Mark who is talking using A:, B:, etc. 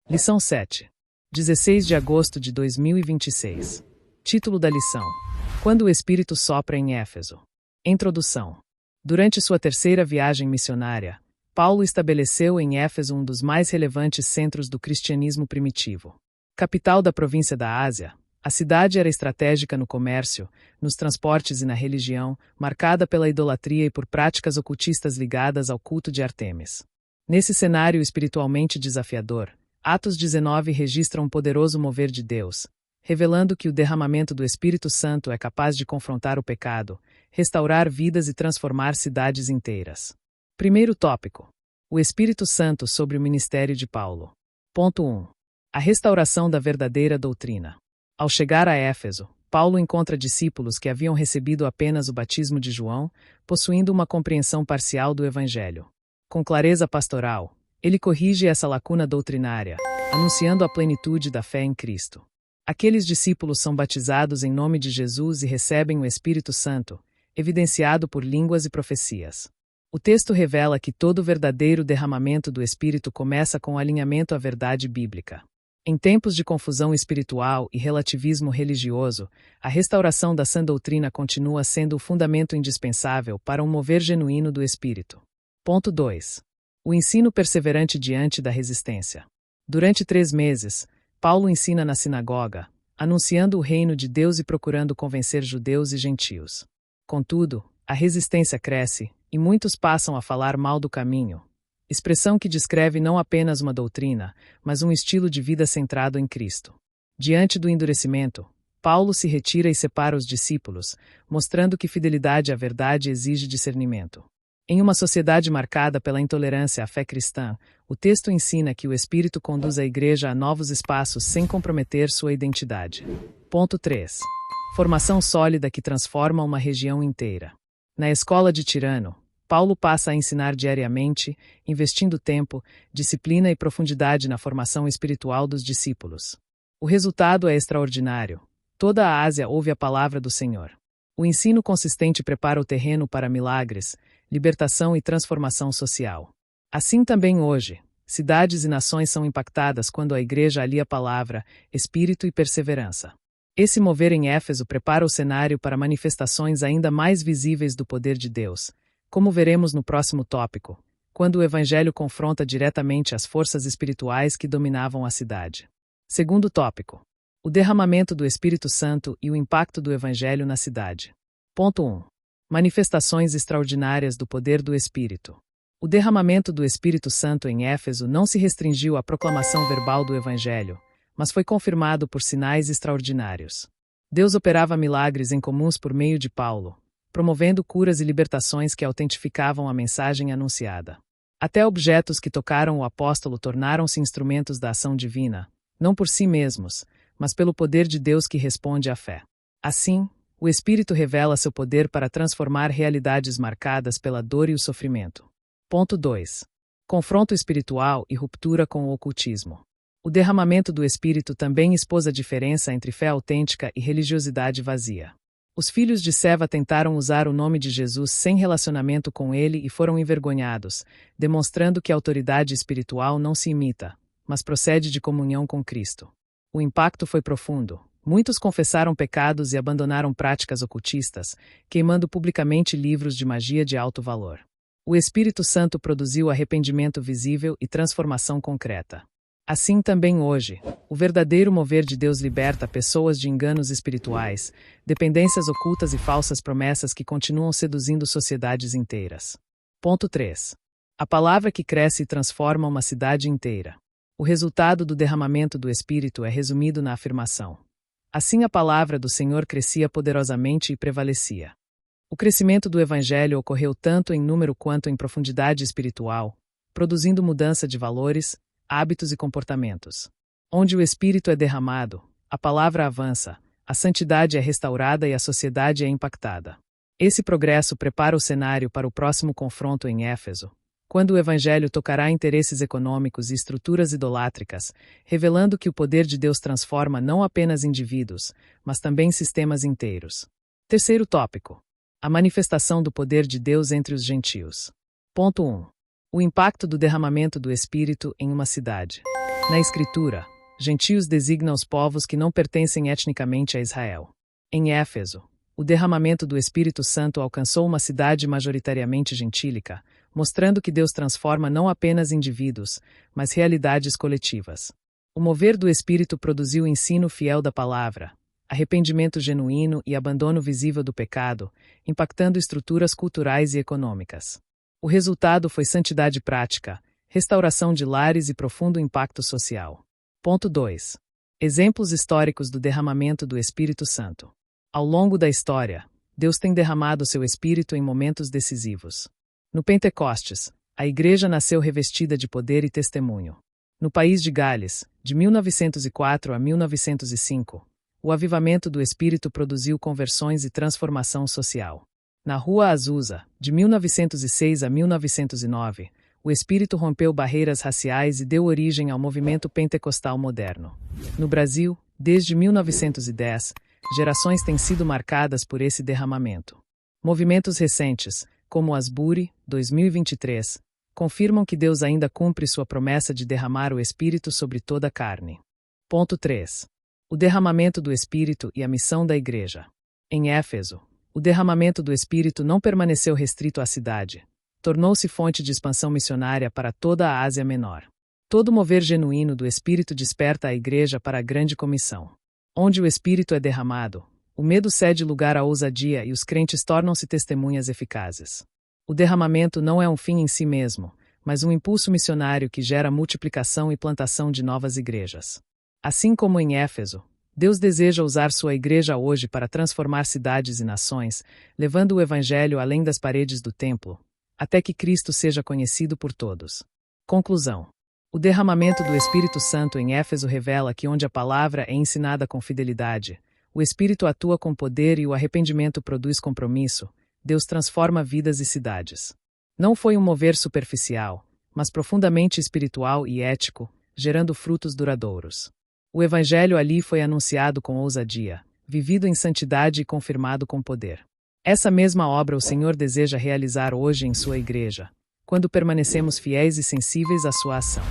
A: Lição 7. 16 de agosto de 2026. Título da lição: Quando o Espírito sopra em Éfeso. Introdução. Durante sua terceira viagem missionária, Paulo estabeleceu em Éfeso um dos mais relevantes centros do cristianismo primitivo. Capital da província da Ásia, a cidade era estratégica no comércio, nos transportes e na religião, marcada pela idolatria e por práticas ocultistas ligadas ao culto de Ártemis. Nesse cenário espiritualmente desafiador, Atos 19 registra um poderoso mover de Deus, revelando que o derramamento do Espírito Santo é capaz de confrontar o pecado, restaurar vidas e transformar cidades inteiras. Primeiro tópico: o Espírito Santo sobre o ministério de Paulo. Ponto 1. A restauração da verdadeira doutrina. Ao chegar a Éfeso, Paulo encontra discípulos que haviam recebido apenas o batismo de João, possuindo uma compreensão parcial do Evangelho. Com clareza pastoral, ele corrige essa lacuna doutrinária, anunciando a plenitude da fé em Cristo. Aqueles discípulos são batizados em nome de Jesus e recebem o Espírito Santo, evidenciado por línguas e profecias. O texto revela que todo verdadeiro derramamento do Espírito começa com o alinhamento à verdade bíblica. Em tempos de confusão espiritual e relativismo religioso, a restauração da sã doutrina continua sendo o fundamento indispensável para um mover genuíno do Espírito. Ponto 2. O ensino perseverante diante da resistência. Durante 3 meses, Paulo ensina na sinagoga, anunciando o reino de Deus e procurando convencer judeus e gentios. Contudo, a resistência cresce, e muitos passam a falar mal do caminho, expressão que descreve não apenas uma doutrina, mas um estilo de vida centrado em Cristo. Diante do endurecimento, Paulo se retira e separa os discípulos, mostrando que fidelidade à verdade exige discernimento. Em uma sociedade marcada pela intolerância à fé cristã, o texto ensina que o Espírito conduz a igreja a novos espaços sem comprometer sua identidade. Ponto 3. Formação sólida que transforma uma região inteira. Na escola de Tirano, Paulo passa a ensinar diariamente, investindo tempo, disciplina e profundidade na formação espiritual dos discípulos. O resultado é extraordinário. Toda a Ásia ouve a palavra do Senhor. O ensino consistente prepara o terreno para milagres, libertação e transformação social. Assim também hoje, cidades e nações são impactadas quando a igreja alia a palavra, espírito e perseverança. Esse mover em Éfeso prepara o cenário para manifestações ainda mais visíveis do poder de Deus, como veremos no próximo tópico, quando o Evangelho confronta diretamente as forças espirituais que dominavam a cidade. Segundo tópico: o derramamento do Espírito Santo e o impacto do Evangelho na cidade. Ponto 1. Manifestações extraordinárias do poder do Espírito. O derramamento do Espírito Santo em Éfeso não se restringiu à proclamação verbal do Evangelho, mas foi confirmado por sinais extraordinários. Deus operava milagres incomuns por meio de Paulo, promovendo curas e libertações que autentificavam a mensagem anunciada. Até objetos que tocaram o apóstolo tornaram-se instrumentos da ação divina, não por si mesmos, mas pelo poder de Deus que responde à fé. Assim, o Espírito revela seu poder para transformar realidades marcadas pela dor e o sofrimento. Ponto 2. Confronto espiritual e ruptura com o ocultismo. O derramamento do Espírito também expôs a diferença entre fé autêntica e religiosidade vazia. Os filhos de Seva tentaram usar o nome de Jesus sem relacionamento com ele e foram envergonhados, demonstrando que a autoridade espiritual não se imita, mas procede de comunhão com Cristo. O impacto foi profundo. Muitos confessaram pecados e abandonaram práticas ocultistas, queimando publicamente livros de magia de alto valor. O Espírito Santo produziu arrependimento visível e transformação concreta. Assim também hoje, o verdadeiro mover de Deus liberta pessoas de enganos espirituais, dependências ocultas e falsas promessas que continuam seduzindo sociedades inteiras. Ponto 3. A palavra que cresce e transforma uma cidade inteira. O resultado do derramamento do Espírito é resumido na afirmação: assim a palavra do Senhor crescia poderosamente e prevalecia. O crescimento do Evangelho ocorreu tanto em número quanto em profundidade espiritual, produzindo mudança de valores, hábitos e comportamentos. Onde o Espírito é derramado, a palavra avança, a santidade é restaurada e a sociedade é impactada. Esse progresso prepara o cenário para o próximo confronto em Éfeso, quando o Evangelho tocará interesses econômicos e estruturas idolátricas, revelando que o poder de Deus transforma não apenas indivíduos, mas também sistemas inteiros. Terceiro tópico: a manifestação do poder de Deus entre os gentios. Ponto 1. O impacto do derramamento do Espírito em uma cidade. Na Escritura, gentios designa os povos que não pertencem etnicamente a Israel. Em Éfeso, o derramamento do Espírito Santo alcançou uma cidade majoritariamente gentílica, mostrando que Deus transforma não apenas indivíduos, mas realidades coletivas. O mover do Espírito produziu ensino fiel da palavra, arrependimento genuíno e abandono visível do pecado, impactando estruturas culturais e econômicas. O resultado foi santidade prática, restauração de lares e profundo impacto social. Ponto 2. Exemplos históricos do derramamento do Espírito Santo. Ao longo da história, Deus tem derramado seu Espírito em momentos decisivos. No Pentecostes, a Igreja nasceu revestida de poder e testemunho. No país de Gales, de 1904 a 1905, o avivamento do Espírito produziu conversões e transformação social. Na Rua Azusa, de 1906 a 1909, o Espírito rompeu barreiras raciais e deu origem ao movimento pentecostal moderno. No Brasil, desde 1910, gerações têm sido marcadas por esse derramamento. Movimentos recentes, como o Asbury, 2023, confirmam que Deus ainda cumpre sua promessa de derramar o Espírito sobre toda a carne. Ponto 3. O derramamento do Espírito e a missão da Igreja. Em Éfeso, o derramamento do Espírito não permaneceu restrito à cidade. Tornou-se fonte de expansão missionária para toda a Ásia Menor. Todo mover genuíno do Espírito desperta a Igreja para a grande comissão. Onde o Espírito é derramado, o medo cede lugar à ousadia e os crentes tornam-se testemunhas eficazes. O derramamento não é um fim em si mesmo, mas um impulso missionário que gera multiplicação e plantação de novas igrejas. Assim como em Éfeso, Deus deseja usar sua igreja hoje para transformar cidades e nações, levando o Evangelho além das paredes do templo, até que Cristo seja conhecido por todos. Conclusão. O derramamento do Espírito Santo em Éfeso revela que onde a palavra é ensinada com fidelidade, o Espírito atua com poder e o arrependimento produz compromisso, Deus transforma vidas e cidades. Não foi um mover superficial, mas profundamente espiritual e ético, gerando frutos duradouros. O Evangelho ali foi anunciado com ousadia, vivido em santidade e confirmado com poder. Essa mesma obra o Senhor deseja realizar hoje em sua igreja, quando permanecemos fiéis e sensíveis à sua ação.